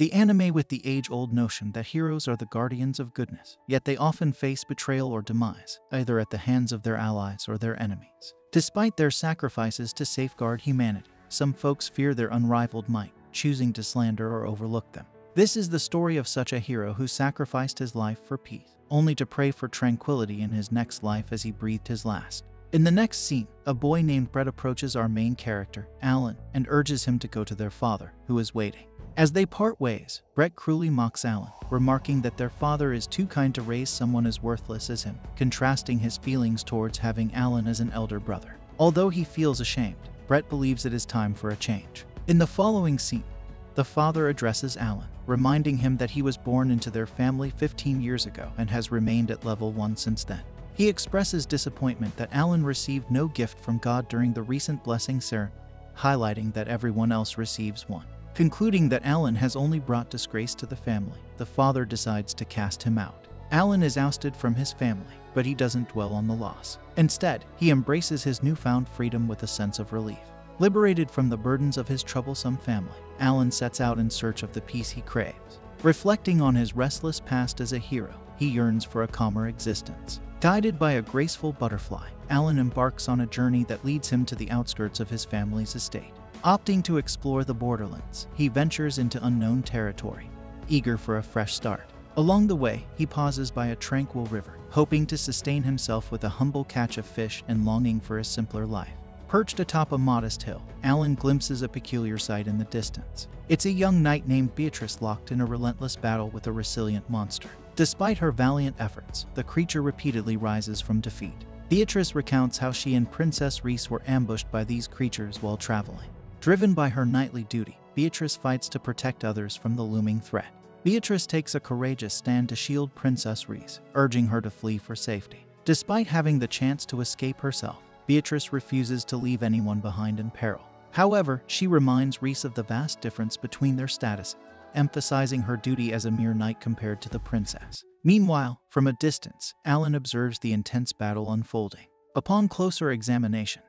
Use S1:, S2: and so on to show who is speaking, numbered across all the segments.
S1: the anime with the age-old notion that heroes are the guardians of goodness, yet they often face betrayal or demise, either at the hands of their allies or their enemies. Despite their sacrifices to safeguard humanity, some folks fear their unrivaled might, choosing to slander or overlook them. This is the story of such a hero who sacrificed his life for peace, only to pray for tranquility in his next life as he breathed his last. In the next scene, a boy named Brett approaches our main character, Alan, and urges him to go to their father, who is waiting. As they part ways, Brett cruelly mocks Alan, remarking that their father is too kind to raise someone as worthless as him, contrasting his feelings towards having Alan as an elder brother. Although he feels ashamed, Brett believes it is time for a change. In the following scene, the father addresses Alan, reminding him that he was born into their family 15 years ago and has remained at level 1 since then. He expresses disappointment that Alan received no gift from God during the recent blessing ceremony, highlighting that everyone else receives one. Concluding that Alan has only brought disgrace to the family, the father decides to cast him out. Alan is ousted from his family, but he doesn't dwell on the loss. Instead, he embraces his newfound freedom with a sense of relief. Liberated from the burdens of his troublesome family, Alan sets out in search of the peace he craves. Reflecting on his restless past as a hero, he yearns for a calmer existence. Guided by a graceful butterfly, Alan embarks on a journey that leads him to the outskirts of his family's estate. Opting to explore the borderlands, he ventures into unknown territory, eager for a fresh start. Along the way, he pauses by a tranquil river, hoping to sustain himself with a humble catch of fish and longing for a simpler life. Perched atop a modest hill, Alan glimpses a peculiar sight in the distance. It's a young knight named Beatrice locked in a relentless battle with a resilient monster. Despite her valiant efforts, the creature repeatedly rises from defeat. Beatrice recounts how she and Princess Reese were ambushed by these creatures while traveling. Driven by her knightly duty, Beatrice fights to protect others from the looming threat. Beatrice takes a courageous stand to shield Princess Reese, urging her to flee for safety. Despite having the chance to escape herself, Beatrice refuses to leave anyone behind in peril. However, she reminds Reese of the vast difference between their status, emphasizing her duty as a mere knight compared to the princess. Meanwhile, from a distance, Alan observes the intense battle unfolding. Upon closer examination,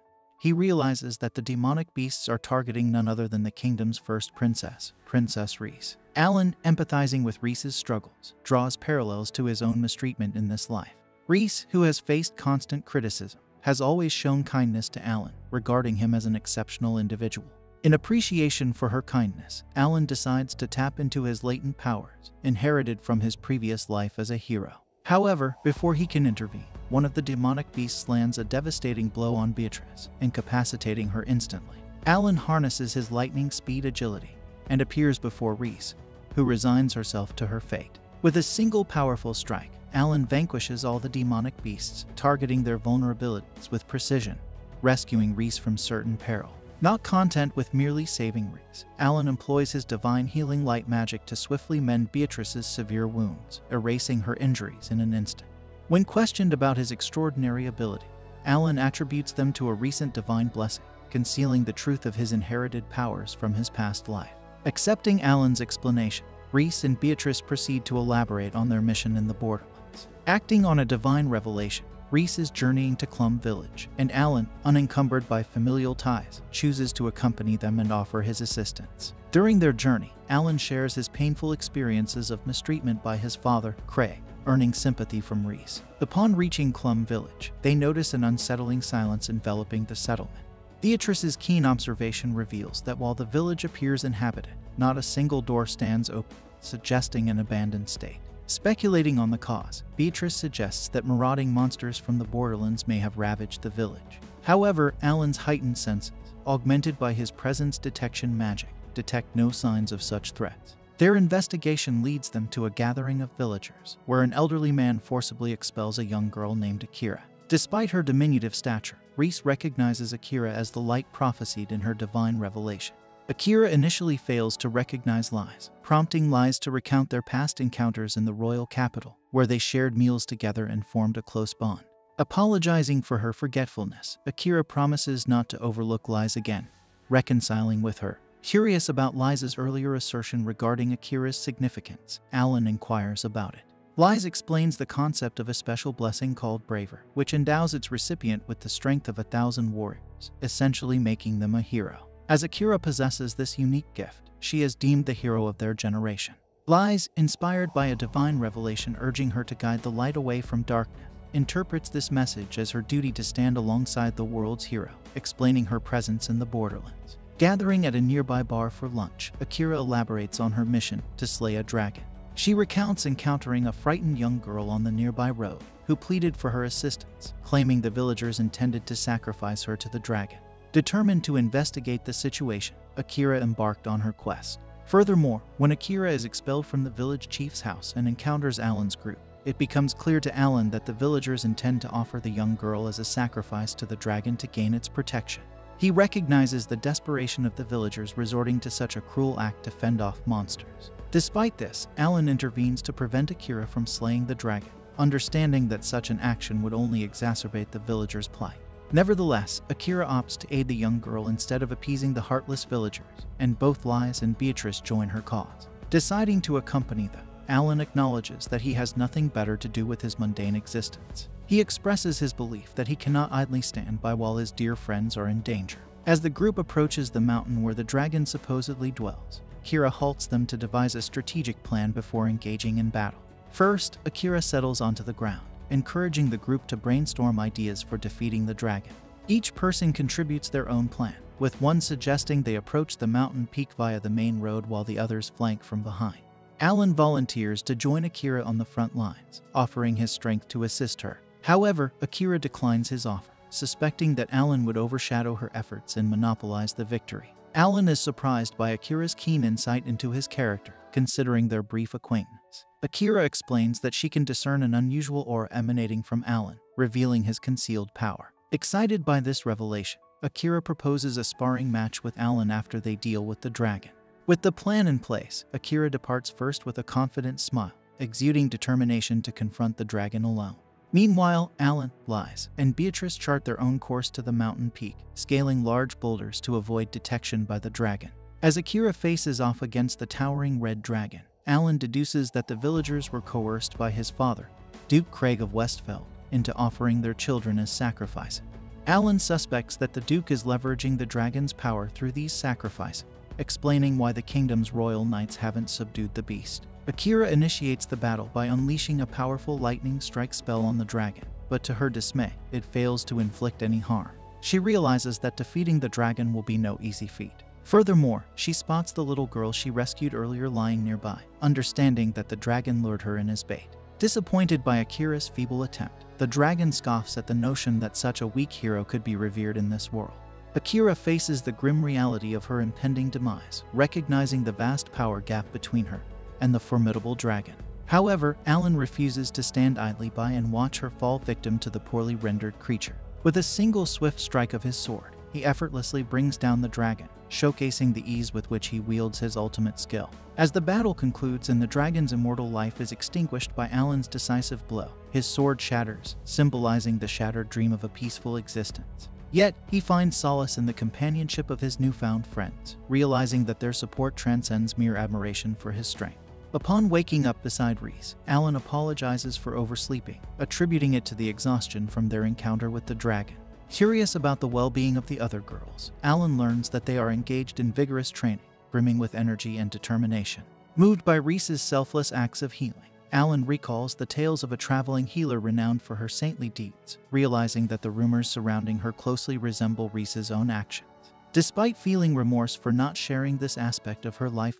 S1: he realizes that the demonic beasts are targeting none other than the kingdom's first princess, Princess Reese. Alan, empathizing with Reese's struggles, draws parallels to his own mistreatment in this life. Reese, who has faced constant criticism, has always shown kindness to Alan, regarding him as an exceptional individual. In appreciation for her kindness, Alan decides to tap into his latent powers, inherited from his previous life as a hero. However, before he can intervene, one of the demonic beasts lands a devastating blow on Beatrice, incapacitating her instantly. Alan harnesses his lightning speed agility and appears before Reese, who resigns herself to her fate. With a single powerful strike, Alan vanquishes all the demonic beasts, targeting their vulnerabilities with precision, rescuing Reese from certain peril. Not content with merely saving Reese, Alan employs his divine healing light magic to swiftly mend Beatrice's severe wounds, erasing her injuries in an instant. When questioned about his extraordinary ability, Alan attributes them to a recent divine blessing, concealing the truth of his inherited powers from his past life. Accepting Alan's explanation, Reese and Beatrice proceed to elaborate on their mission in the borderlands. Acting on a divine revelation, Reese is journeying to Clum Village, and Alan, unencumbered by familial ties, chooses to accompany them and offer his assistance. During their journey, Alan shares his painful experiences of mistreatment by his father, Craig, earning sympathy from Reese. Upon reaching Clum Village, they notice an unsettling silence enveloping the settlement. Beatrice's keen observation reveals that while the village appears inhabited, not a single door stands open, suggesting an abandoned state. Speculating on the cause, Beatrice suggests that marauding monsters from the borderlands may have ravaged the village. However, Alan's heightened senses, augmented by his presence detection magic, detect no signs of such threats. Their investigation leads them to a gathering of villagers, where an elderly man forcibly expels a young girl named Akira. Despite her diminutive stature, Reese recognizes Akira as the light prophesied in her divine revelation. Akira initially fails to recognize Lies, prompting Lies to recount their past encounters in the royal capital, where they shared meals together and formed a close bond. Apologizing for her forgetfulness, Akira promises not to overlook Lies again, reconciling with her. Curious about Lies' earlier assertion regarding Akira's significance, Alan inquires about it. Lies explains the concept of a special blessing called Braver, which endows its recipient with the strength of 1,000 warriors, essentially making them a hero. As Akira possesses this unique gift, she is deemed the hero of their generation. Lies, inspired by a divine revelation urging her to guide the light away from darkness, interprets this message as her duty to stand alongside the world's hero, explaining her presence in the borderlands. Gathering at a nearby bar for lunch, Akira elaborates on her mission to slay a dragon. She recounts encountering a frightened young girl on the nearby road who pleaded for her assistance, claiming the villagers intended to sacrifice her to the dragon. Determined to investigate the situation, Akira embarked on her quest. Furthermore, when Akira is expelled from the village chief's house and encounters Alan's group, it becomes clear to Alan that the villagers intend to offer the young girl as a sacrifice to the dragon to gain its protection. He recognizes the desperation of the villagers resorting to such a cruel act to fend off monsters. Despite this, Alan intervenes to prevent Akira from slaying the dragon, understanding that such an action would only exacerbate the villagers' plight. Nevertheless, Akira opts to aid the young girl instead of appeasing the heartless villagers, and both Lies and Beatrice join her cause. Deciding to accompany them, Alan acknowledges that he has nothing better to do with his mundane existence. He expresses his belief that he cannot idly stand by while his dear friends are in danger. As the group approaches the mountain where the dragon supposedly dwells, Akira halts them to devise a strategic plan before engaging in battle. First, Akira settles onto the ground, encouraging the group to brainstorm ideas for defeating the dragon. Each person contributes their own plan, with one suggesting they approach the mountain peak via the main road while the others flank from behind. Alan volunteers to join Akira on the front lines, offering his strength to assist her. However, Akira declines his offer, suspecting that Alan would overshadow her efforts and monopolize the victory. Alan is surprised by Akira's keen insight into his character, considering their brief acquaintance. Akira explains that she can discern an unusual aura emanating from Alan, revealing his concealed power. Excited by this revelation, Akira proposes a sparring match with Alan after they deal with the dragon. With the plan in place, Akira departs first with a confident smile, exuding determination to confront the dragon alone. Meanwhile, Alan, Lies, and Beatrice chart their own course to the mountain peak, scaling large boulders to avoid detection by the dragon. As Akira faces off against the towering red dragon, Alan deduces that the villagers were coerced by his father, Duke Craig of Westfeld, into offering their children as sacrifices. Alan suspects that the Duke is leveraging the dragon's power through these sacrifices, explaining why the kingdom's royal knights haven't subdued the beast. Akira initiates the battle by unleashing a powerful lightning strike spell on the dragon, but to her dismay, it fails to inflict any harm. She realizes that defeating the dragon will be no easy feat. Furthermore, she spots the little girl she rescued earlier lying nearby, understanding that the dragon lured her in as bait. Disappointed by Akira's feeble attempt, the dragon scoffs at the notion that such a weak hero could be revered in this world. Akira faces the grim reality of her impending demise, recognizing the vast power gap between her and the formidable dragon. However, Alan refuses to stand idly by and watch her fall victim to the poorly rendered creature. With a single swift strike of his sword, he effortlessly brings down the dragon, showcasing the ease with which he wields his ultimate skill. As the battle concludes and the dragon's immortal life is extinguished by Alan's decisive blow, his sword shatters, symbolizing the shattered dream of a peaceful existence. Yet, he finds solace in the companionship of his newfound friends, realizing that their support transcends mere admiration for his strength. Upon waking up beside Reese, Alan apologizes for oversleeping, attributing it to the exhaustion from their encounter with the dragon. Curious about the well-being of the other girls, Alan learns that they are engaged in vigorous training, brimming with energy and determination. Moved by Reese's selfless acts of healing, Alan recalls the tales of a traveling healer renowned for her saintly deeds, realizing that the rumors surrounding her closely resemble Reese's own actions. Despite feeling remorse for not sharing this aspect of her life,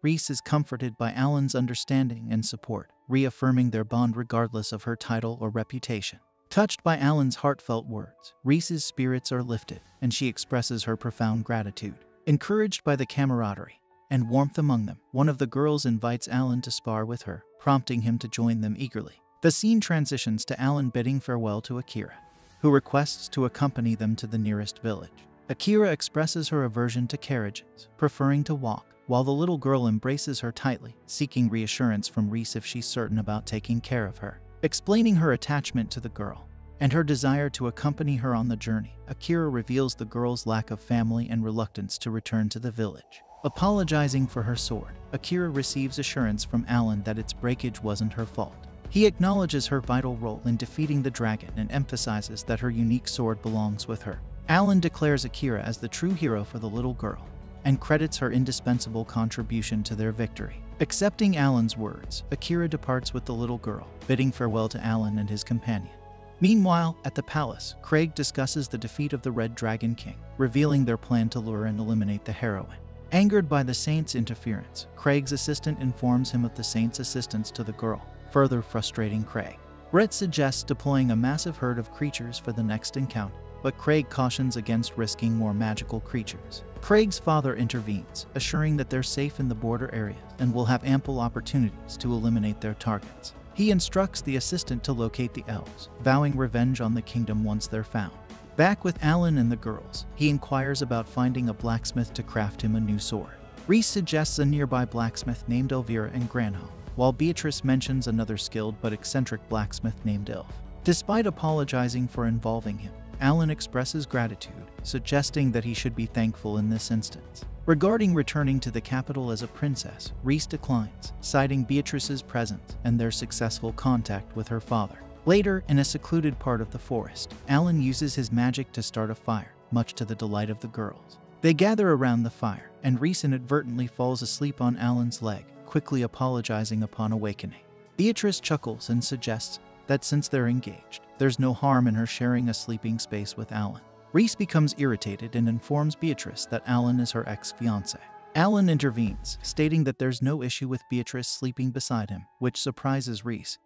S1: Reese is comforted by Alan's understanding and support, reaffirming their bond regardless of her title or reputation. Touched by Alan's heartfelt words, Reese's spirits are lifted, and she expresses her profound gratitude. Encouraged by the camaraderie and warmth among them, one of the girls invites Alan to spar with her, prompting him to join them eagerly. The scene transitions to Alan bidding farewell to Akira, who requests to accompany them to the nearest village. Akira expresses her aversion to carriages, preferring to walk, while the little girl embraces her tightly, seeking reassurance from Reese if she's certain about taking care of her. Explaining her attachment to the girl and her desire to accompany her on the journey, Akira reveals the girl's lack of family and reluctance to return to the village. Apologizing for her sword, Akira receives assurance from Alan that its breakage wasn't her fault. He acknowledges her vital role in defeating the dragon and emphasizes that her unique sword belongs with her. Alan declares Akira as the true hero for the little girl and credits her indispensable contribution to their victory. Accepting Alan's words, Akira departs with the little girl, bidding farewell to Alan and his companion. Meanwhile, at the palace, Craig discusses the defeat of the Red Dragon King, revealing their plan to lure and eliminate the heroine. Angered by the Saint's interference, Craig's assistant informs him of the Saint's assistance to the girl, further frustrating Craig. Brett suggests deploying a massive herd of creatures for the next encounter, but Craig cautions against risking more magical creatures. Craig's father intervenes, assuring that they're safe in the border areas and will have ample opportunities to eliminate their targets. He instructs the assistant to locate the elves, vowing revenge on the kingdom once they're found. Back with Alan and the girls, he inquires about finding a blacksmith to craft him a new sword. Reese suggests a nearby blacksmith named Elvira in Granholm, while Beatrice mentions another skilled but eccentric blacksmith named Ilf. Despite apologizing for involving him, Alan expresses gratitude, suggesting that he should be thankful in this instance. Regarding returning to the capital as a princess, Reese declines, citing Beatrice's presence and their successful contact with her father. Later, in a secluded part of the forest, Alan uses his magic to start a fire, much to the delight of the girls. They gather around the fire, and Reese inadvertently falls asleep on Alan's leg, quickly apologizing upon awakening. Beatrice chuckles and suggests that since they're engaged, there's no harm in her sharing a sleeping space with Alan. Reese becomes irritated and informs Beatrice that Alan is her ex-fiancé. Alan intervenes, stating that there's no issue with Beatrice sleeping beside him, which surprises Reese,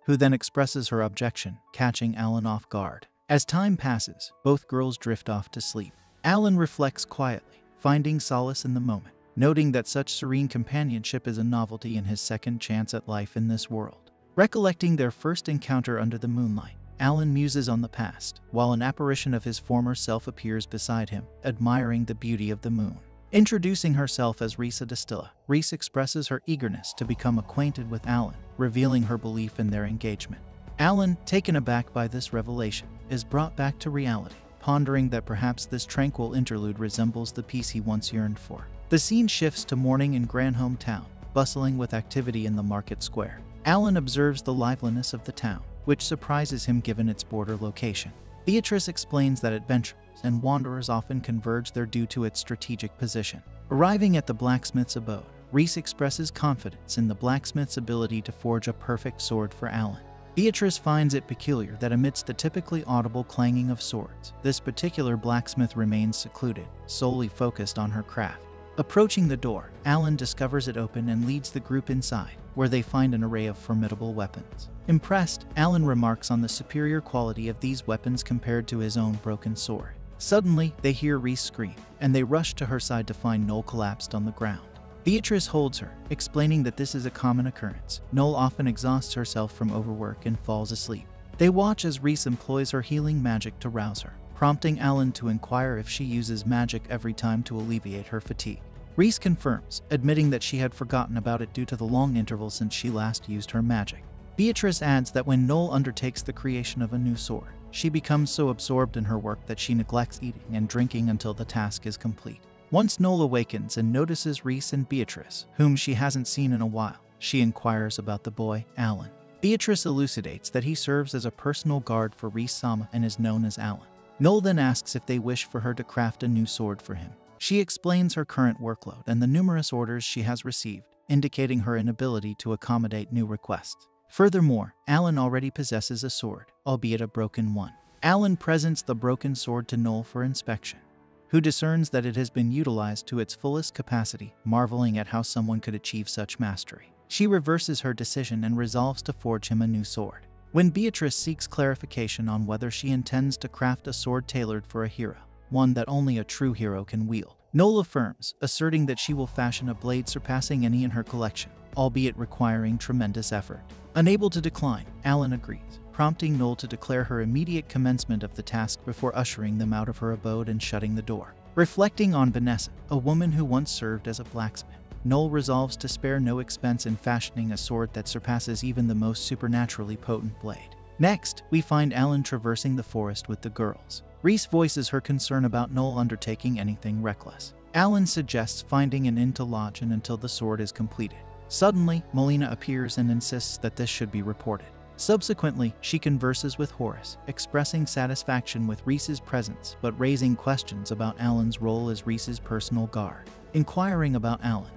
S1: who then expresses her objection, catching Alan off guard. As time passes, both girls drift off to sleep. Alan reflects quietly, finding solace in the moment, noting that such serene companionship is a novelty in his second chance at life in this world. Recollecting their first encounter under the moonlight, Alan muses on the past, while an apparition of his former self appears beside him, admiring the beauty of the moon. Introducing herself as Risa Distilla, Reese expresses her eagerness to become acquainted with Alan, revealing her belief in their engagement. Alan, taken aback by this revelation, is brought back to reality, pondering that perhaps this tranquil interlude resembles the peace he once yearned for. The scene shifts to morning in Granholm town, bustling with activity in the market square. Alan observes the liveliness of the town, which surprises him given its border location. Beatrice explains that adventurers and wanderers often converge there due to its strategic position. Arriving at the blacksmith's abode, Reese expresses confidence in the blacksmith's ability to forge a perfect sword for Alan. Beatrice finds it peculiar that amidst the typically audible clanging of swords, this particular blacksmith remains secluded, solely focused on her craft. Approaching the door, Alan discovers it open and leads the group inside, where they find an array of formidable weapons. Impressed, Alan remarks on the superior quality of these weapons compared to his own broken sword. Suddenly, they hear Reese scream, and they rush to her side to find Noel collapsed on the ground. Beatrice holds her, explaining that this is a common occurrence. Noel often exhausts herself from overwork and falls asleep. They watch as Reese employs her healing magic to rouse her, prompting Alan to inquire if she uses magic every time to alleviate her fatigue. Reese confirms, admitting that she had forgotten about it due to the long interval since she last used her magic. Beatrice adds that when Noel undertakes the creation of a new sword, she becomes so absorbed in her work that she neglects eating and drinking until the task is complete. Once Noel awakens and notices Reese and Beatrice, whom she hasn't seen in a while, she inquires about the boy, Alan. Beatrice elucidates that he serves as a personal guard for Reese Sama and is known as Alan. Noel then asks if they wish for her to craft a new sword for him. She explains her current workload and the numerous orders she has received, indicating her inability to accommodate new requests. Furthermore, Alan already possesses a sword, albeit a broken one. Alan presents the broken sword to Noel for inspection, who discerns that it has been utilized to its fullest capacity, marveling at how someone could achieve such mastery. She reverses her decision and resolves to forge him a new sword. When Beatrice seeks clarification on whether she intends to craft a sword tailored for a hero, one that only a true hero can wield, Noel affirms, asserting that she will fashion a blade surpassing any in her collection, albeit requiring tremendous effort. Unable to decline, Alan agrees, prompting Noel to declare her immediate commencement of the task before ushering them out of her abode and shutting the door. Reflecting on Vanessa, a woman who once served as a blacksmith, Noel resolves to spare no expense in fashioning a sword that surpasses even the most supernaturally potent blade. Next, we find Alan traversing the forest with the girls. Reese voices her concern about Noel undertaking anything reckless. Alan suggests finding an inn to lodge in until the sword is completed. Suddenly, Melina appears and insists that this should be reported. Subsequently, she converses with Horace, expressing satisfaction with Rhys's presence but raising questions about Alan's role as Rhys's personal guard. Inquiring about Alan,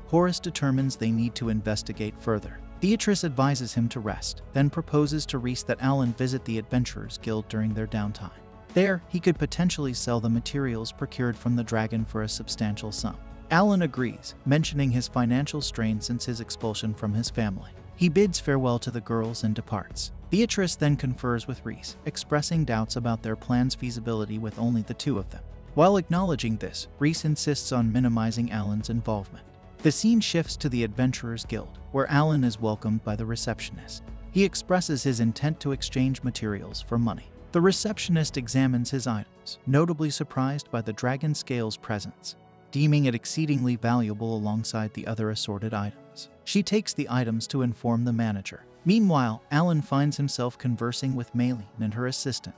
S1: Horace determines they need to investigate further. Beatrice advises him to rest, then proposes to Rhys that Alan visit the Adventurers Guild during their downtime. There, he could potentially sell the materials procured from the dragon for a substantial sum. Alan agrees, mentioning his financial strain since his expulsion from his family. He bids farewell to the girls and departs. Beatrice then confers with Rhys, expressing doubts about their plan's feasibility with only the two of them. While acknowledging this, Rhys insists on minimizing Alan's involvement. The scene shifts to the Adventurers Guild, where Alan is welcomed by the receptionist. He expresses his intent to exchange materials for money. The receptionist examines his items, notably surprised by the dragon scale's presence, deeming it exceedingly valuable alongside the other assorted items. She takes the items to inform the manager. Meanwhile, Alan finds himself conversing with Maylene and her assistant,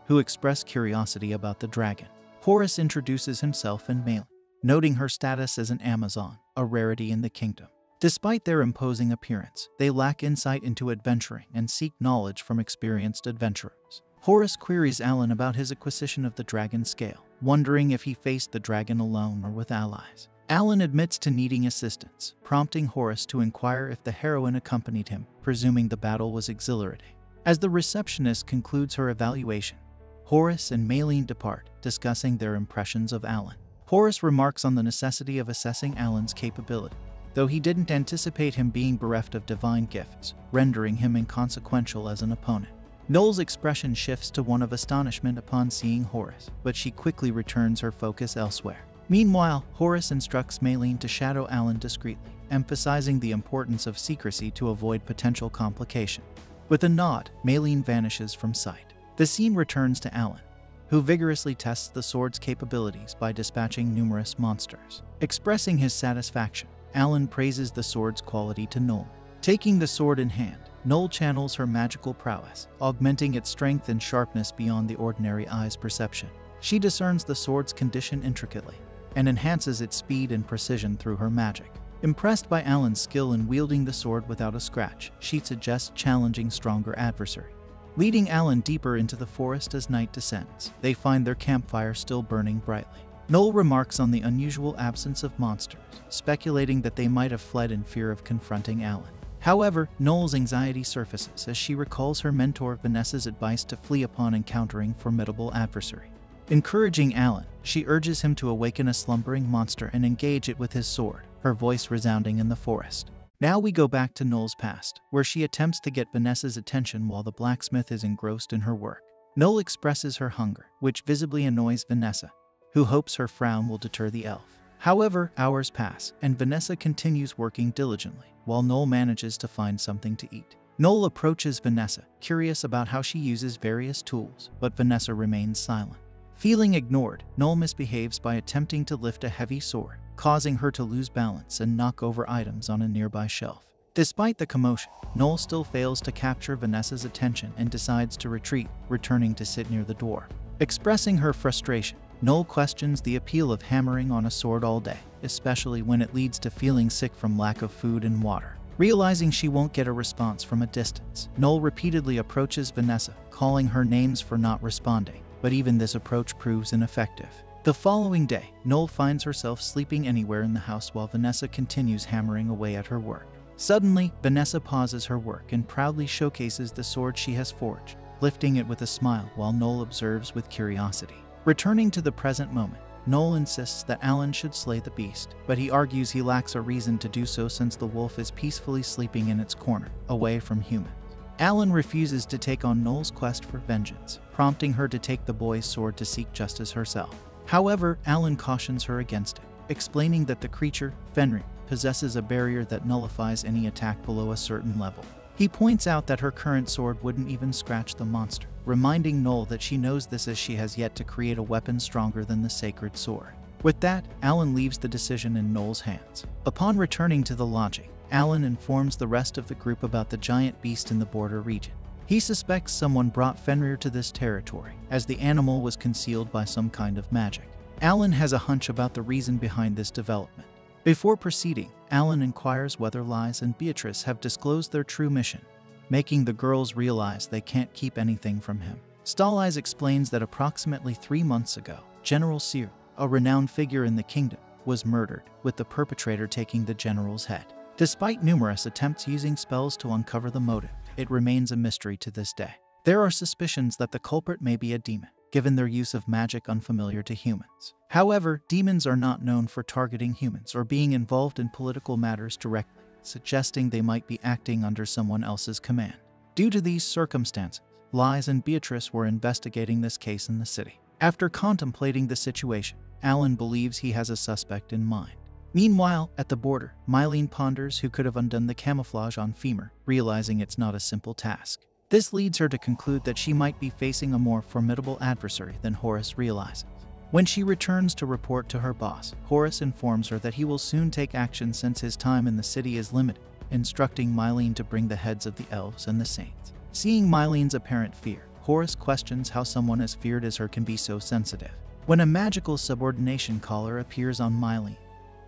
S1: who express curiosity about the dragon. Horace introduces himself and Maylene, noting her status as an Amazon, a rarity in the kingdom. Despite their imposing appearance, they lack insight into adventuring and seek knowledge from experienced adventurers. Horace queries Alan about his acquisition of the dragon scale, wondering if he faced the dragon alone or with allies. Alan admits to needing assistance, prompting Horace to inquire if the heroine accompanied him, presuming the battle was exhilarating. As the receptionist concludes her evaluation, Horace and Maylene depart, discussing their impressions of Alan. Horace remarks on the necessity of assessing Alan's capability, though he didn't anticipate him being bereft of divine gifts, rendering him inconsequential as an opponent. Noel's expression shifts to one of astonishment upon seeing Horace, but she quickly returns her focus elsewhere. Meanwhile, Horace instructs Maylene to shadow Alan discreetly, emphasizing the importance of secrecy to avoid potential complication. With a nod, Maylene vanishes from sight. The scene returns to Alan, who vigorously tests the sword's capabilities by dispatching numerous monsters. Expressing his satisfaction, Alan praises the sword's quality to Noel. Taking the sword in hand, Noel channels her magical prowess, augmenting its strength and sharpness beyond the ordinary eye's perception. She discerns the sword's condition intricately, and enhances its speed and precision through her magic. Impressed by Alan's skill in wielding the sword without a scratch, she suggests challenging stronger adversary. Leading Alan deeper into the forest as night descends, they find their campfire still burning brightly. Noel remarks on the unusual absence of monsters, speculating that they might have fled in fear of confronting Alan. However, Noel's anxiety surfaces as she recalls her mentor Vanessa's advice to flee upon encountering formidable adversary. Encouraging Alan, she urges him to awaken a slumbering monster and engage it with his sword, her voice resounding in the forest. Now we go back to Noel's past, where she attempts to get Vanessa's attention while the blacksmith is engrossed in her work. Noel expresses her hunger, which visibly annoys Vanessa, who hopes her frown will deter the elf. However, hours pass, and Vanessa continues working diligently, while Noel manages to find something to eat. Noel approaches Vanessa, curious about how she uses various tools, but Vanessa remains silent. Feeling ignored, Noel misbehaves by attempting to lift a heavy sword, causing her to lose balance and knock over items on a nearby shelf. Despite the commotion, Noel still fails to capture Vanessa's attention and decides to retreat, returning to sit near the door. Expressing her frustration, Noel questions the appeal of hammering on a sword all day, especially when it leads to feeling sick from lack of food and water. Realizing she won't get a response from a distance, Noel repeatedly approaches Vanessa, calling her names for not responding, but even this approach proves ineffective. The following day, Noel finds herself sleeping anywhere in the house while Vanessa continues hammering away at her work. Suddenly, Vanessa pauses her work and proudly showcases the sword she has forged, lifting it with a smile while Noel observes with curiosity. Returning to the present moment, Noel insists that Alan should slay the beast, but he argues he lacks a reason to do so since the wolf is peacefully sleeping in its corner, away from humans. Alan refuses to take on Noel's quest for vengeance, prompting her to take the boy's sword to seek justice herself. However, Alan cautions her against it, explaining that the creature, Fenrir, possesses a barrier that nullifies any attack below a certain level. He points out that her current sword wouldn't even scratch the monster, reminding Noel that she knows this as she has yet to create a weapon stronger than the sacred sword. With that, Alan leaves the decision in Noel's hands. Upon returning to the lodging, Alan informs the rest of the group about the giant beast in the border region. He suspects someone brought Fenrir to this territory, as the animal was concealed by some kind of magic. Alan has a hunch about the reason behind this development. Before proceeding, Alan inquires whether Lies and Beatrice have disclosed their true mission, making the girls realize they can't keep anything from him. Starlight explains that approximately 3 months ago, General Sear, a renowned figure in the kingdom, was murdered, with the perpetrator taking the general's head. Despite numerous attempts using spells to uncover the motive, it remains a mystery to this day. There are suspicions that the culprit may be a demon, given their use of magic unfamiliar to humans. However, demons are not known for targeting humans or being involved in political matters directly, suggesting they might be acting under someone else's command. Due to these circumstances, Liz and Beatrice were investigating this case in the city. After contemplating the situation, Alan believes he has a suspect in mind. Meanwhile, at the border, Mylene ponders who could have undone the camouflage on Femur, realizing it's not a simple task. This leads her to conclude that she might be facing a more formidable adversary than Horace realizes. When she returns to report to her boss, Horace informs her that he will soon take action since his time in the city is limited, instructing Mylene to bring the heads of the elves and the saints. Seeing Mylene's apparent fear, Horace questions how someone as feared as her can be so sensitive. When a magical subordination collar appears on Mylene,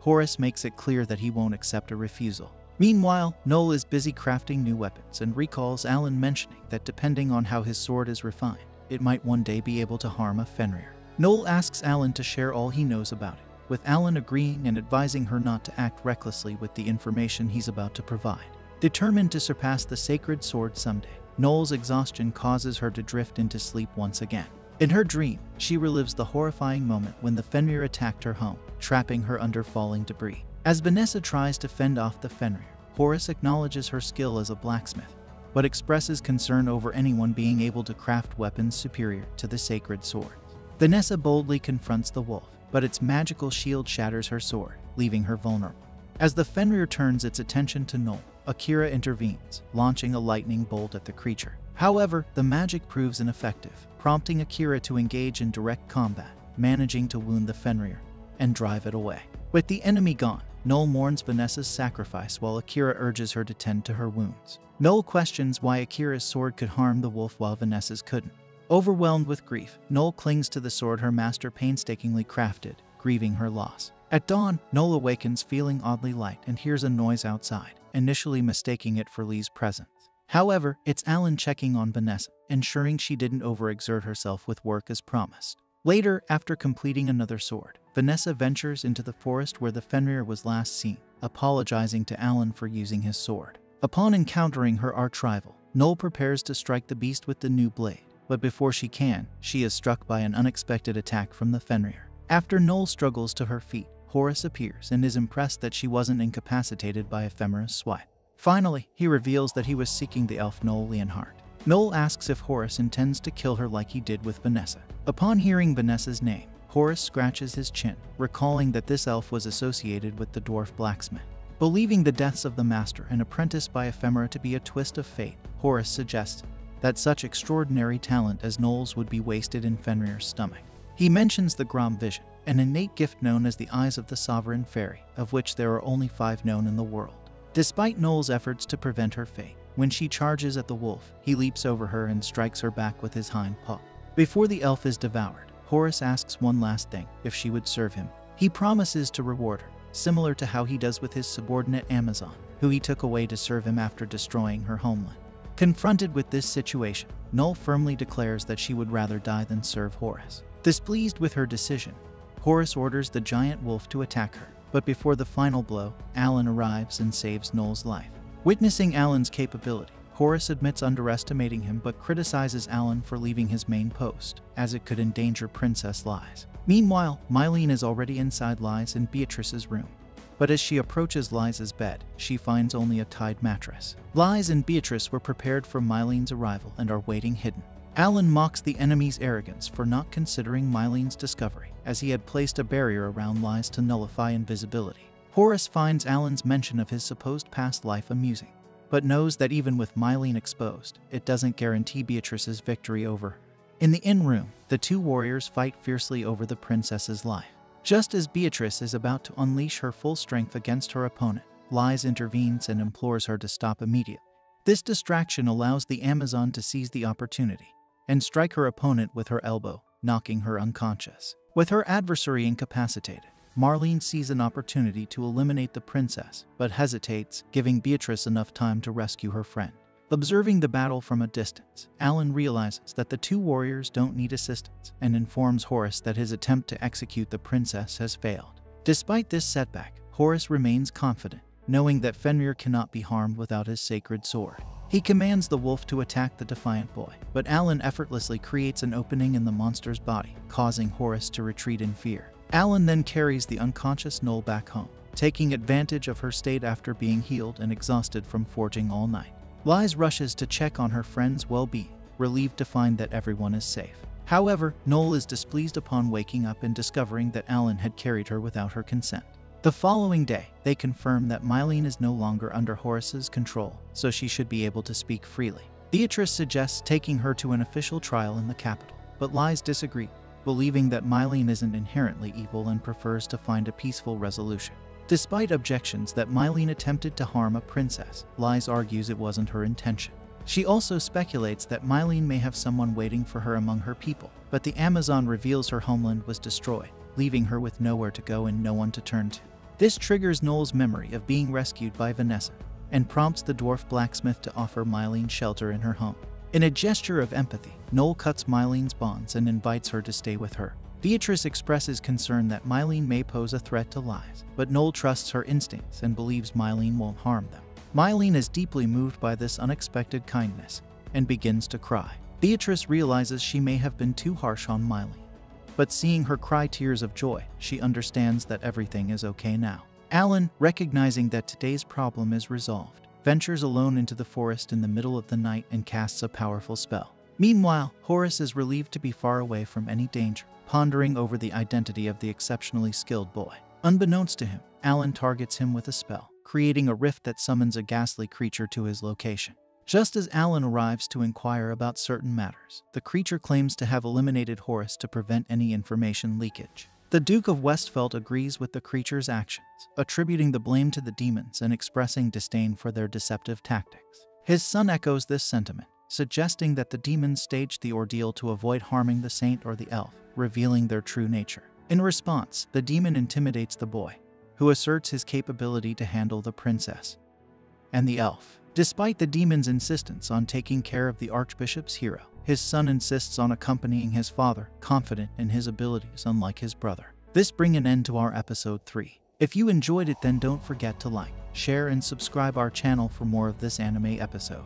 S1: Horace makes it clear that he won't accept a refusal. Meanwhile, Noel is busy crafting new weapons and recalls Alan mentioning that depending on how his sword is refined, it might one day be able to harm a Fenrir. Noel asks Alan to share all he knows about it, with Alan agreeing and advising her not to act recklessly with the information he's about to provide. Determined to surpass the sacred sword someday, Noel's exhaustion causes her to drift into sleep once again. In her dream, she relives the horrifying moment when the Fenrir attacked her home, trapping her under falling debris. As Vanessa tries to fend off the Fenrir, Horace acknowledges her skill as a blacksmith, but expresses concern over anyone being able to craft weapons superior to the sacred swords. Vanessa boldly confronts the wolf, but its magical shield shatters her sword, leaving her vulnerable. As the Fenrir turns its attention to Noel, Akira intervenes, launching a lightning bolt at the creature. However, the magic proves ineffective, prompting Akira to engage in direct combat, managing to wound the Fenrir and drive it away. With the enemy gone, Noel mourns Vanessa's sacrifice while Akira urges her to tend to her wounds. Noel questions why Akira's sword could harm the wolf while Vanessa's couldn't. Overwhelmed with grief, Noel clings to the sword her master painstakingly crafted, grieving her loss. At dawn, Noel awakens feeling oddly light and hears a noise outside, initially mistaking it for Lee's presence. However, it's Alan checking on Vanessa, ensuring she didn't overexert herself with work as promised. Later, after completing another sword, Vanessa ventures into the forest where the Fenrir was last seen, apologizing to Alan for using his sword. Upon encountering her arch-rival, Noel prepares to strike the beast with the new blade, but before she can, she is struck by an unexpected attack from the Fenrir. After Noel struggles to her feet, Horace appears and is impressed that she wasn't incapacitated by ephemeris swipe. Finally, he reveals that he was seeking the elf Noel Leonhardt. Noel asks if Horace intends to kill her like he did with Vanessa. Upon hearing Vanessa's name, Horace scratches his chin, recalling that this elf was associated with the dwarf blacksmith. Believing the deaths of the master and apprentice by ephemera to be a twist of fate, Horace suggests that such extraordinary talent as Noel's would be wasted in Fenrir's stomach. He mentions the Grom Vision, an innate gift known as the Eyes of the Sovereign Fairy, of which there are only 5 known in the world. Despite Noel's efforts to prevent her fate, when she charges at the wolf, he leaps over her and strikes her back with his hind paw. Before the elf is devoured, Horace asks one last thing, if she would serve him. He promises to reward her, similar to how he does with his subordinate Amazon, who he took away to serve him after destroying her homeland. Confronted with this situation, Noel firmly declares that she would rather die than serve Horace. Displeased with her decision, Horace orders the giant wolf to attack her, but before the final blow, Alan arrives and saves Noel's life. Witnessing Alan's capability, Horace admits underestimating him but criticizes Alan for leaving his main post, as it could endanger Princess Liz. Meanwhile, Mylene is already inside Liz and Beatrice's room. But as she approaches Liz's bed, she finds only a tied mattress. Liz and Beatrice were prepared for Mylene's arrival and are waiting hidden. Alan mocks the enemy's arrogance for not considering Mylene's discovery, as he had placed a barrier around Liz to nullify invisibility. Horace finds Alan's mention of his supposed past life amusing, but knows that even with Mylene exposed, it doesn't guarantee Beatrice's victory over her. In the inn room, the two warriors fight fiercely over the princess's life. Just as Beatrice is about to unleash her full strength against her opponent, Liz intervenes and implores her to stop immediately. This distraction allows the Amazon to seize the opportunity and strike her opponent with her elbow, knocking her unconscious. With her adversary incapacitated, Marlene sees an opportunity to eliminate the princess, but hesitates, giving Beatrice enough time to rescue her friend. Observing the battle from a distance, Alan realizes that the two warriors don't need assistance and informs Horus that his attempt to execute the princess has failed. Despite this setback, Horus remains confident, knowing that Fenrir cannot be harmed without his sacred sword. He commands the wolf to attack the defiant boy, but Alan effortlessly creates an opening in the monster's body, causing Horus to retreat in fear. Alan then carries the unconscious Noel back home, taking advantage of her state after being healed and exhausted from forging all night. Liz rushes to check on her friend's well-being, relieved to find that everyone is safe. However, Noel is displeased upon waking up and discovering that Alan had carried her without her consent. The following day, they confirm that Mylene is no longer under Horus's control, so she should be able to speak freely. Beatrice suggests taking her to an official trial in the capital, but Liz disagrees, believing that Mylene isn't inherently evil and prefers to find a peaceful resolution. Despite objections that Mylene attempted to harm a princess, Liz argues it wasn't her intention. She also speculates that Mylene may have someone waiting for her among her people, but the Amazon reveals her homeland was destroyed, leaving her with nowhere to go and no one to turn to. This triggers Noel's memory of being rescued by Vanessa, and prompts the dwarf blacksmith to offer Mylene shelter in her home. In a gesture of empathy, Noel cuts Mylene's bonds and invites her to stay with her. Beatrice expresses concern that Mylene may pose a threat to Liz, but Noel trusts her instincts and believes Mylene won't harm them. Mylene is deeply moved by this unexpected kindness and begins to cry. Beatrice realizes she may have been too harsh on Mylene, but seeing her cry tears of joy, she understands that everything is okay now. Alan, recognizing that today's problem is resolved, ventures alone into the forest in the middle of the night and casts a powerful spell. Meanwhile, Horus is relieved to be far away from any danger, pondering over the identity of the exceptionally skilled boy. Unbeknownst to him, Alan targets him with a spell, creating a rift that summons a ghastly creature to his location. Just as Alan arrives to inquire about certain matters, the creature claims to have eliminated Horus to prevent any information leakage. The Duke of Westfeld agrees with the creature's actions, attributing the blame to the demons and expressing disdain for their deceptive tactics. His son echoes this sentiment, suggesting that the demons staged the ordeal to avoid harming the saint or the elf, revealing their true nature. In response, the demon intimidates the boy, who asserts his capability to handle the princess and the elf. Despite the demon's insistence on taking care of the Archbishop's hero, his son insists on accompanying his father, confident in his abilities unlike his brother. This brings an end to our episode 3. If you enjoyed it, then don't forget to like, share, and subscribe our channel for more of this anime episode.